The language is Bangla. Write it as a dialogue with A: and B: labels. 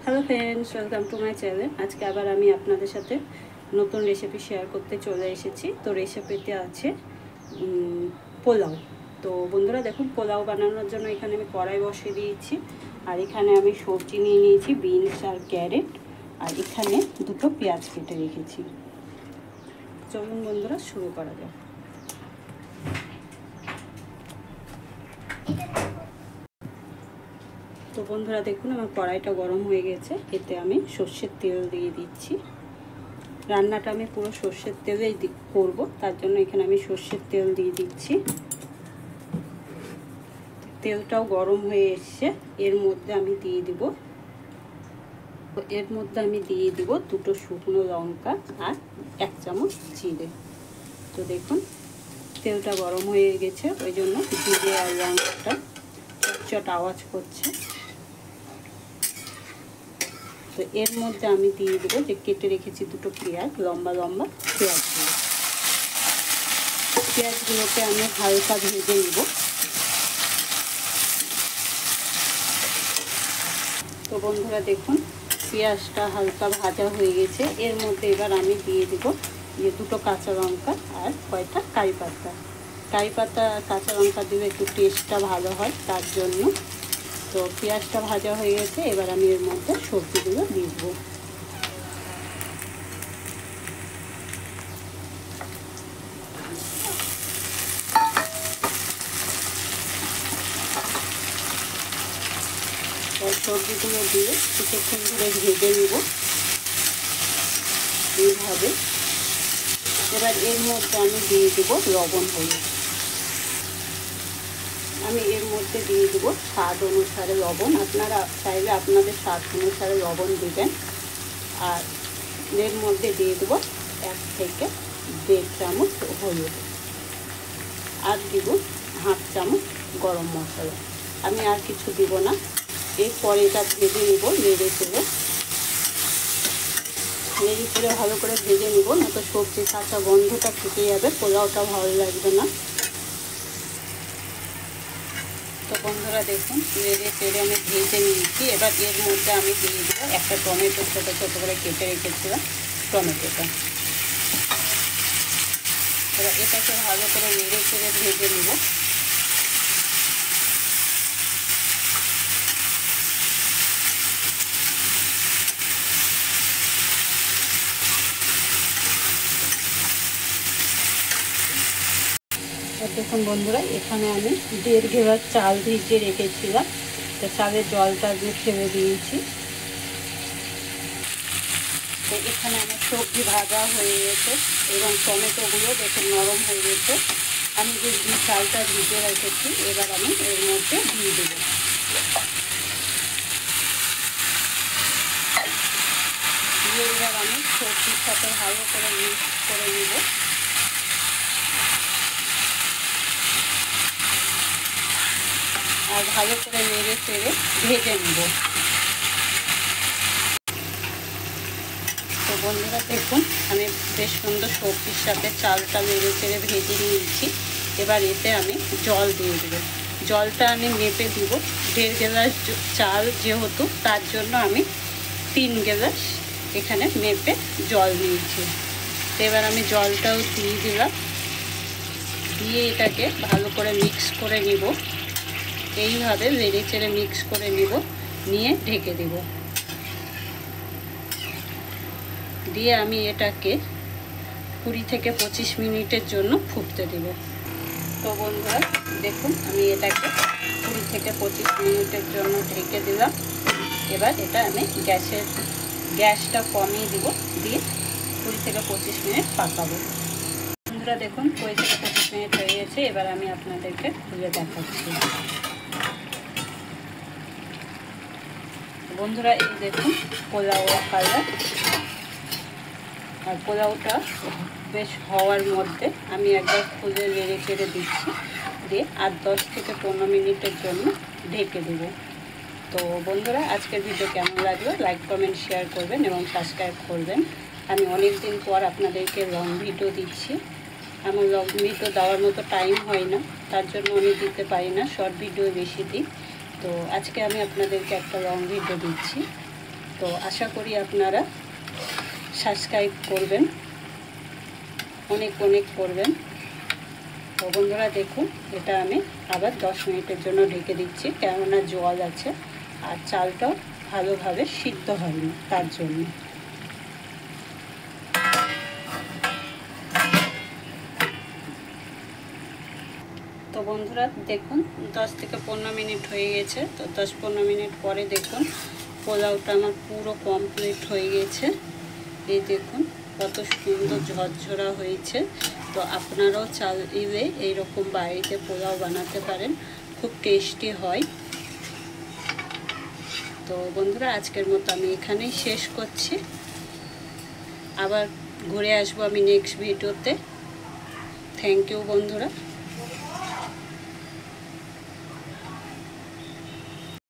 A: Hello friends, welcome to my channel. আজকে আবার আমি আপনাদের সাথে নতুন রেসিপি শেয়ার করতে চলে এসেছি। তো রেসিপিতে আছে পোলাও। তো বন্ধুরা দেখুন, পোলাও বানানোর জন্য এখানে আমি কড়াই বসিয়ে দিয়েছি। আর এখানে আমি সবজি নিয়ে নিয়েছি, বিনস আর ক্যারেট। আর এখানে দুটো পেঁয়াজ কেটে রেখেছি। চলুন বন্ধুরা, শুরু করা যাক। তো বন্ধুরা দেখুন, আমার কড়াইটা গরম হয়ে গেছে। এতে আমি সর্ষের তেল দিয়ে দিচ্ছি। রান্নাটা আমি পুরো সর্ষের তেলেই করব, তার জন্য এখানে আমি সর্ষের তেল দিয়ে দিচ্ছি। তেলটাও গরম হয়ে এসছে। এর মধ্যে আমি দিয়ে দিব দুটো শুকনো লঙ্কা আর 1 চামচ জিরে। তো দেখুন, তেলটা গরম হয়ে গেছে, ওই জন্য জিরে আর লঙ্কাটা চটচট আওয়াজ করছে। তো এর মধ্যে আমি দিয়ে দেবো যে কেটে রেখেছি দুটো পেঁয়াজ, লম্বা লম্বা পেঁয়াজগুলোকে আমি হালকা ভেজে নেব। তো বন্ধুরা দেখুন, পেঁয়াজটা হালকা ভাজা হয়ে গেছে। এর মধ্যে এবার আমি দিয়ে দেবো যে দুটো কাঁচা লঙ্কা আর কয়টা কারি পাতা। কাঁচা লঙ্কা দিলে একটু টেস্টটা ভালো হয়, তার জন্য। তো পেঁয়াজটা ভাজা হয়ে গেছে, এবার আমি এর মধ্যে সবজিগুলো দিয়ে দেবো। সবজিগুলো দিয়ে কিছুক্ষণ ধরে ভেজে নেব এইভাবে। এবার এর মধ্যে আমি দিয়ে দেব লবণ হলুদ। আমি এর মধ্যে দিয়ে দেবো স্বাদ অনুসারে লবণ। আপনারা চাইলে আপনাদের স্বাদ অনুসারে লবণ দেবেন। আর এর মধ্যে দিয়ে দেবো 1 থেকে 1.5 চামচ হলুদ। আর দিব 1/2 চামচ গরম মশলা। আমি আর কিছু দিব না। এরপরে এটা ভেজে নেব নেড়ে চেড়ে ভালো করে ভেজে নেব, না তো সবজির কাঁচা গন্ধটা থেকে যাবে, পোলাওটা ভালো লাগবে না। তো বন্ধুরা দেখুন, নেড়ে চেড়ে আমি ভেজে নিয়েছি। এবার এর মধ্যে আমি দিয়ে দেবো একটা টমেটো, ছোটো ছোটো করে কেটে রেখেছিলাম টমেটোটা। এবার এটাকে ভালো করে নেড়ে চেড়ে ভেজে নেব। দেখুন বন্ধুরা, এখানে আমি 1.5 গ্লাস চাল ভিজিয়ে রেখেছিলাম। তো চালের জলটা দিয়ে ফেলে দিয়েছি। তো এখানে আমার সবজি ভাজা হয়ে গেছে এবং টমেটোগুলো দেখুন নরম হয়ে গেছে। আমি যে চালটা ভিজে রেখেছি, এবার আমি এর মধ্যে দিয়ে দেবো। এবার আমি সবজির সাথে ভালো করে মিক্স করে নেব। আর ভালো করে নেড়ে চেড়ে ভেজে নেব। তো বন্ধুরা দেখুন, আমি বেশ সুন্দর সবজির সাথে চালটা নেড়ে চেড়ে ভেজে নিয়েছি। এবার এতে আমি জল দিয়ে দেবো। জলটা আমি মেপে দিব। 1.5 গ্লাস চাল যেহেতু, তার জন্য আমি 3 গ্লাস এখানে মেপে জল নিয়েছি। তো এবার আমি জলটাও দিয়ে দিলাম। দিয়ে এটাকে ভালো করে মিক্স করে নিব। এইভাবে নেড়ে চেড়ে মিক্স করে নিব, নিয়ে ঢেকে দেব। দিয়ে আমি এটাকে 20 থেকে 25 মিনিটের জন্য ফুটতে দেব। তো বন্ধুরা দেখুন, আমি এটাকে 20 থেকে 25 মিনিটের জন্য ঢেকে দিলাম। এবার এটা আমি গ্যাসটা কমিয়ে দিব, দিয়ে 20 থেকে 25 মিনিট পাকাবো। বন্ধুরা দেখুন, 20 থেকে 25 মিনিট হয়ে গেছে। এবার আমি আপনাদেরকে খুলে দেখাচ্ছি। বন্ধুরা এই দেখুন পোলাওয়ের কালার। আর পোলাওটা বেশ হওয়ার মধ্যে আমি একবার খুলে নেড়ে চেড়ে দিচ্ছি, দিয়ে আর 10 থেকে 15 মিনিটের জন্য ঢেকে দেব। তো বন্ধুরা, আজকের ভিডিও কেমন লাগলো লাইক কমেন্ট শেয়ার করবেন এবং সাবস্ক্রাইব করবেন। আমি অনেক দিন পর আপনাদেরকে লং ভিডিও দিচ্ছি। আমার লং ভিডিও দেওয়ার মতো টাইম হয় না, তার জন্য আমি দিতে পারি না, শর্ট ভিডিও বেশি দিই। তো আজকে আমি আপনাদেরকে একটা লং ভিডিও দিচ্ছি। তো আশা করি আপনারা সাবস্ক্রাইব করবেন, অনেক অনেক করবেন। তো বন্ধুরা দেখুন, এটা আমি আবার 10 মিনিটের জন্য ঢেকে দিচ্ছি, কেননা জল আছে আর চালটাও ভালোভাবে সিদ্ধ হয়নি তার জন্য। তো বন্ধুরা দেখুন 10 থেকে 15 মিনিট হয়ে গেছে। তো 10-15 মিনিট পরে দেখুন পোলাওটা আমার পুরো কমপ্লিট হয়ে গেছে। এই দেখুন কত সুন্দর ঝরঝরা হয়েছে। তো আপনারাও চাইলে এইরকম বাড়িতে পোলাও বানাতে পারেন, খুব টেস্টি হয়। তো বন্ধুরা আজকের মতো আমি এখানেই শেষ করছি, আবার ঘুরে আসবো আমি নেক্সট ভিডিওতে। থ্যাংক ইউ বন্ধুরা।